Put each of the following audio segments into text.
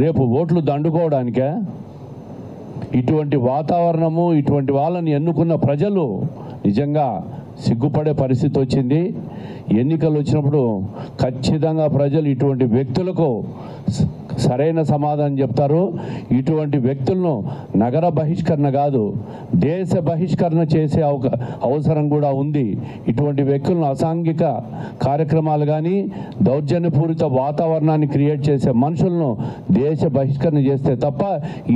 రేపు ఓట్లు దండుకోవడానికే? ఇటువంటి వాతావరణము, ఇటువంటి వాళ్ళని ఎన్నుకున్న ప్రజలు నిజంగా సిగ్గుపడే పరిస్థితి వచ్చింది. ఎన్నికలు వచ్చినప్పుడు ఖచ్చితంగా ప్రజలు ఇటువంటి వ్యక్తులకు సరైన సమాధానం చెప్తారు. ఇటువంటి వ్యక్తులను నగర బహిష్కరణ కాదు, దేశ బహిష్కరణ చేసే అవసరం కూడా ఉంది. ఇటువంటి వ్యక్తులను అసాంఘిక కార్యక్రమాలు కానీ దౌర్జన్యపూరిత వాతావరణాన్ని క్రియేట్ చేసే మనుషులను దేశ బహిష్కరణ చేస్తే తప్ప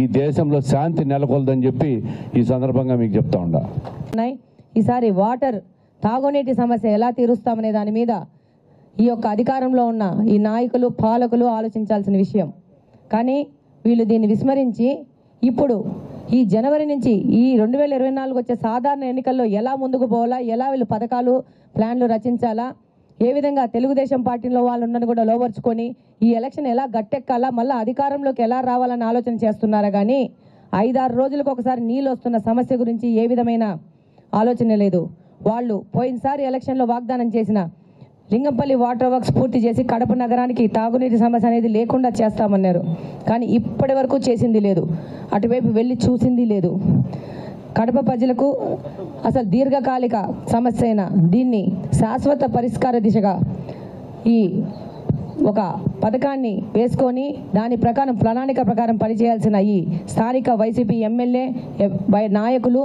ఈ దేశంలో శాంతి నెలకొల్దని చెప్పి ఈ సందర్భంగా మీకు చెప్తా ఉండా. ఈసారి వాటర్ తాగునీటి సమస్య ఎలా తీరుస్తామనే దాని మీద ఈ యొక్క అధికారంలో ఉన్న ఈ నాయకులు పాలకులు ఆలోచించాల్సిన విషయం. కానీ వీళ్ళు దీన్ని విస్మరించి ఇప్పుడు ఈ జనవరి నుంచి ఈ 2024 వచ్చే సాధారణ ఎన్నికల్లో ఎలా ముందుకు పోవాలా, ఎలా వీళ్ళు పథకాలు ప్లాన్లు రచించాలా, ఏ విధంగా తెలుగుదేశం పార్టీలో వాళ్ళు ఉన్నది కూడా లోపరుచుకొని ఈ ఎలక్షన్ ఎలా గట్టెక్కాలా, మళ్ళీ అధికారంలోకి ఎలా రావాలని ఆలోచన చేస్తున్నారా. కానీ 5-6 రోజులకు ఒకసారి నీళ్ళు వస్తున్న సమస్య గురించి ఏ విధమైన ఆలోచన లేదు. వాళ్ళు పోయినసారి ఎలక్షన్లో వాగ్దానం చేసిన లింగంపల్లి వాటర్ వర్క్స్ పూర్తి చేసి కడప నగరానికి తాగునీటి సమస్య అనేది లేకుండా చేస్తామన్నారు. కానీ ఇప్పటి వరకు చేసింది లేదు, అటువైపు వెళ్ళి చూసింది లేదు. కడప ప్రజలకు అసలు దీర్ఘకాలిక సమస్య అయిన దీన్ని శాశ్వత పరిష్కార దిశగా ఈ ఒక పథకాన్ని వేసుకొని దాని ప్రకారం ప్రణాళిక ప్రకారం పనిచేయాల్సిన ఈ స్థానిక వైసీపీ ఎమ్మెల్యే నాయకులు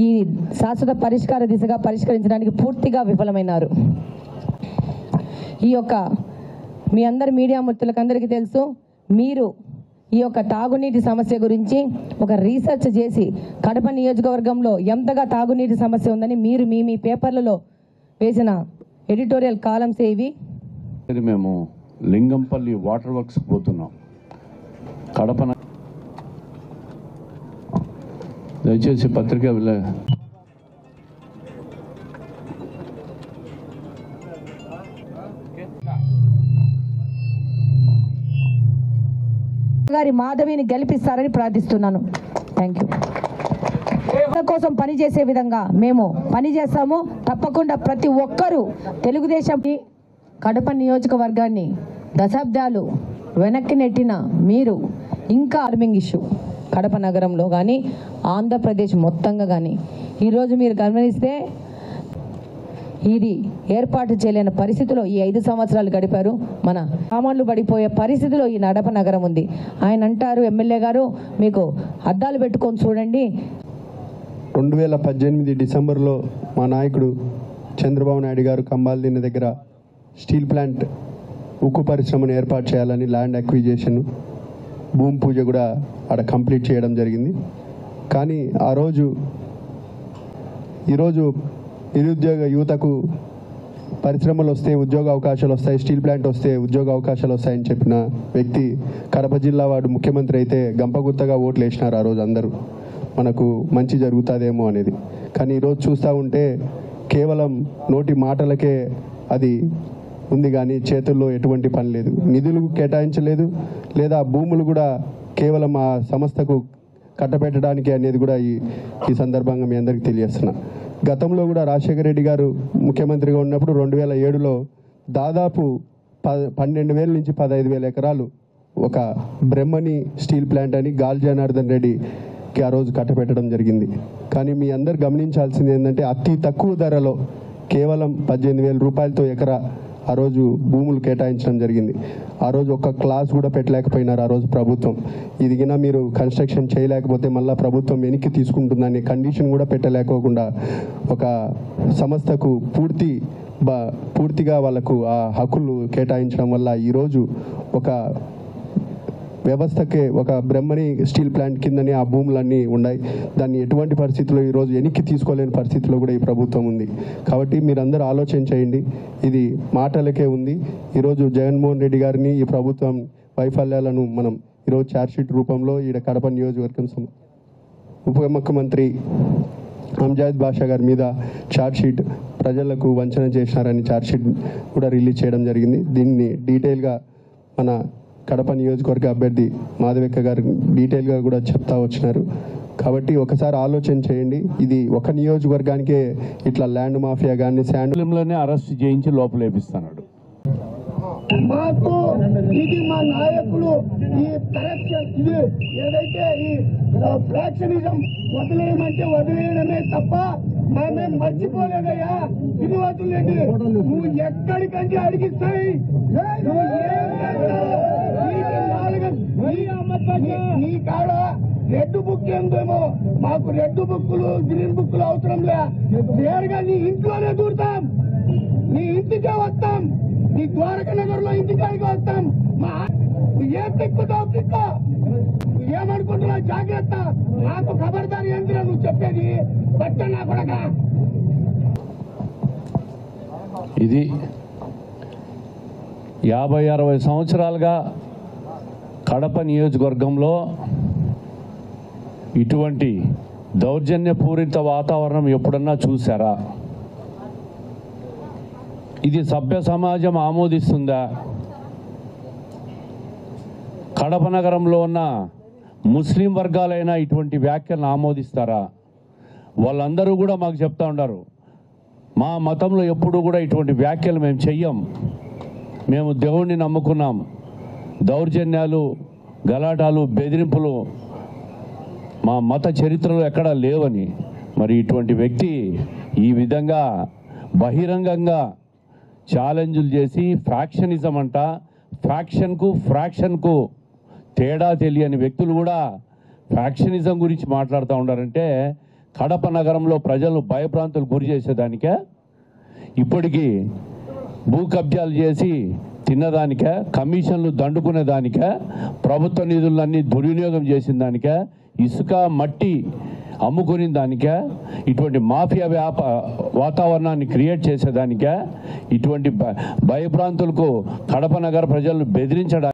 ఈ శాశ్వత పరిష్కార దిశగా పరిష్కరించడానికి పూర్తిగా విఫలమైనారు. ఈ యొక్క మీ అందరి మీడియా మిత్రులకు అందరికీ తెలుసు, మీరు ఈ యొక్క తాగునీటి సమస్య గురించి ఒక రీసెర్చ్ చేసి కడప నియోజకవర్గంలో ఎంతగా తాగునీటి సమస్య ఉందని మీరు మీ పేపర్లలో వేసిన ఎడిటోరియల్ కాలమ్స్ ఇవి. మేము లింగంపల్లి వాటర్ వర్క్స్ పోతున్నాం. కడప దయచేసి పత్రిక గారి మాధవిని గెలిపిస్తారని ప్రార్థిస్తున్నాను. Thank you. కోసం పనిచేసే విధంగా మేము పనిచేస్తాము. తప్పకుండా ప్రతి ఒక్కరూ తెలుగుదేశం కడప నియోజకవర్గాన్ని దశాబ్దాలు వెనక్కి నెట్టిన మీరు ఇంకా ఆర్మింగ్ ఇష్యూ కడప నగరంలో కానీ ఆంధ్రప్రదేశ్ మొత్తంగా కానీ ఈరోజు మీరు గమనిస్తే ఇది ఏర్పాటు చేయలేని పరిస్థితిలో ఈ 5 సంవత్సరాలు గడిపారు. మన సామాన్లు పడిపోయే పరిస్థితిలో ఈ కడప నగరం ఉంది. ఆయన అంటారు, ఎమ్మెల్యే గారు మీకు అద్దాలు పెట్టుకొని చూడండి. 2018 డిసెంబర్లో మా నాయకుడు చంద్రబాబు నాయుడు గారు కంబాల్దిన్న దగ్గర స్టీల్ ప్లాంట్ ఉక్కు పరిశ్రమను ఏర్పాటు చేయాలని ల్యాండ్ అక్విజిషన్ భూమి పూజ కూడా అక్కడ కంప్లీట్ చేయడం జరిగింది. కానీ ఈరోజు నిరుద్యోగ యువతకు పరిశ్రమలు వస్తే ఉద్యోగ అవకాశాలు వస్తాయి, స్టీల్ ప్లాంట్ వస్తే ఉద్యోగ అవకాశాలు వస్తాయని చెప్పిన వ్యక్తి కడప జిల్లా వాడు ముఖ్యమంత్రి అయితే గంపగుత్తగా ఓట్లు వేసినారు. ఆ రోజు అందరూ మనకు మంచి జరుగుతుందేమో అనేది. కానీ ఈరోజు చూస్తూ ఉంటే కేవలం నోటి మాటలకే అది ఉంది, కానీ చేతుల్లో ఎటువంటి పని లేదు. నిధులు కేటాయించలేదు, లేదా భూములు కూడా కేవలం ఆ సంస్థకు కట్టబెట్టడానికి అనేది కూడా ఈ సందర్భంగా మీ అందరికీ తెలియజేస్తున్నా. గతంలో కూడా రాజశేఖర రెడ్డి గారు ముఖ్యమంత్రిగా ఉన్నప్పుడు 2007లో దాదాపు 12,000 నుంచి 15,000 ఎకరాలు ఒక బ్రహ్మణి స్టీల్ ప్లాంట్ అని గాలి జనార్దన్ రెడ్డికి ఆ రోజు కట్టబెట్టడం జరిగింది. కానీ మీ అందరు గమనించాల్సింది ఏంటంటే అతి తక్కువ ధరలో కేవలం 18,000 రూపాయలతో ఎకరా ఆ రోజు భూములు కేటాయించడం జరిగింది. ఆ రోజు ఒక్క క్లాస్ కూడా పెట్టలేకపోయినారు ఆ రోజు ప్రభుత్వం. ఇదిగినా మీరు కన్స్ట్రక్షన్ చేయలేకపోతే మళ్ళీ ప్రభుత్వం వెనక్కి తీసుకుంటుందనే కండిషన్ కూడా పెట్టలేకోకుండా ఒక సంస్థకు పూర్తిగా వాళ్ళకు ఆ హక్కులు కేటాయించడం వల్ల ఈరోజు ఒక వ్యవస్థకే ఒక బ్రహ్మణి స్టీల్ ప్లాంట్ కిందనే ఆ భూములన్నీ ఉన్నాయి. దాన్ని ఎటువంటి పరిస్థితుల్లో ఈరోజు వెనక్కి తీసుకోలేని పరిస్థితిలో కూడా ఈ ప్రభుత్వం ఉంది. కాబట్టి మీరందరూ ఆలోచన చేయండి. ఇది మాటలకే ఉంది. ఈరోజు జగన్మోహన్ రెడ్డి గారిని ఈ ప్రభుత్వం వైఫల్యాలను మనం ఈరోజు ఛార్జ్షీట్ రూపంలో ఈడ కడప నియోజకవర్గం ఉప ముఖ్యమంత్రి అంజాద్ బాషా గారి మీద ఛార్జ్షీట్ ప్రజలకు వంచన చేసినారని ఛార్జ్షీట్ కూడా రిలీజ్ చేయడం జరిగింది. దీన్ని డీటెయిల్గా మన కడప నియోజకవర్గ అభ్యర్థి మాధవిక్క గారు డీటెయిల్గా కూడా చెప్తా వచ్చినారు. కాబట్టి ఒకసారి ఆలోచన చేయండి. ఇది ఒక నియోజకవర్గానికే ఇట్లా ల్యాండ్ మాఫియా కానీ శాండ్లోనే అరెస్ట్ చేయించి లోపలేపిస్తున్నాడు. మాకు ఇది మా నాయకులు ఈ కరప్షన్ ఇది ఏదైతే ఈ ఫ్రాక్షనిజం వదిలేయమంటే వదిలేయడమే తప్ప మేమేం మర్చిపోలేదయ్యా. శ్రీనివాసులు రెడ్డి నువ్వు ఎక్కడికంటే అడిగిస్తాయి నీ కాడ రెడ్ బుక్ ఏందేమో, మాకు రెడ్ బుక్కులు గ్రీన్ బుక్కులు అవసరం లే. నేరుగా నీ ఇంట్లోనే దూరుతాం, నీ ఇంటికే వస్తాం, నీ ద్వారకా నగర్ లో ఇంటికాడికి వస్తాం. మా ఏం తిక్కుతావు తిక్కో, ఏమనుకుంటున్నావు జాగ్రత్త. నాకు ఖబర్దారి ఏంటి నువ్వు చెప్పేది బట్ట నా కొడక. ఇది 50-60 సంవత్సరాలుగా కడప నియోజకవర్గంలో ఇటువంటి దౌర్జన్యపూరిత వాతావరణం ఎప్పుడన్నా చూసారా? ఇది సభ్య సమాజం ఆమోదిస్తుందా? కడప నగరంలో ఉన్న ముస్లిం వర్గాలైనా ఇటువంటి వ్యాఖ్యలను ఆమోదిస్తారా? వాళ్ళందరూ కూడా మాకు చెప్తా ఉన్నారు, మా మతంలో ఎప్పుడు కూడా ఇటువంటి వ్యాఖ్యలు మేము చెయ్యం, మేము దేవుణ్ణి నమ్ముకున్నాం, దౌర్జన్యాలు, గలాటాలు, బెదిరింపులు మా మత చరిత్రలో ఎక్కడా లేవని. మరి ఇటువంటి వ్యక్తి ఈ విధంగా బహిరంగంగా ఛాలెంజ్లు చేసి ఫ్యాక్షనిజం అంట, ఫ్రాక్షన్కు తేడా తెలియని వ్యక్తులు కూడా ఫ్యాక్షనిజం గురించి మాట్లాడుతూ ఉన్నారంటే కడప నగరంలో ప్రజలు భయభ్రాంతులు గురి చేసేదానికే, ఇప్పటికీ భూ కబ్జాలు చేసి తిన్నదానికే, కమిషన్లు దండుకునేదానికే, ప్రభుత్వ నిధులన్నీ దుర్వినియోగం చేసిన దానికే, ఇసుక మట్టి అమ్ముకునే దానికే, ఇటువంటి మాఫియా వాతావరణాన్ని క్రియేట్ చేసేదానికే, ఇటువంటి భయభ్రాంతులకు కడప నగర ప్రజలను బెదిరించడానికి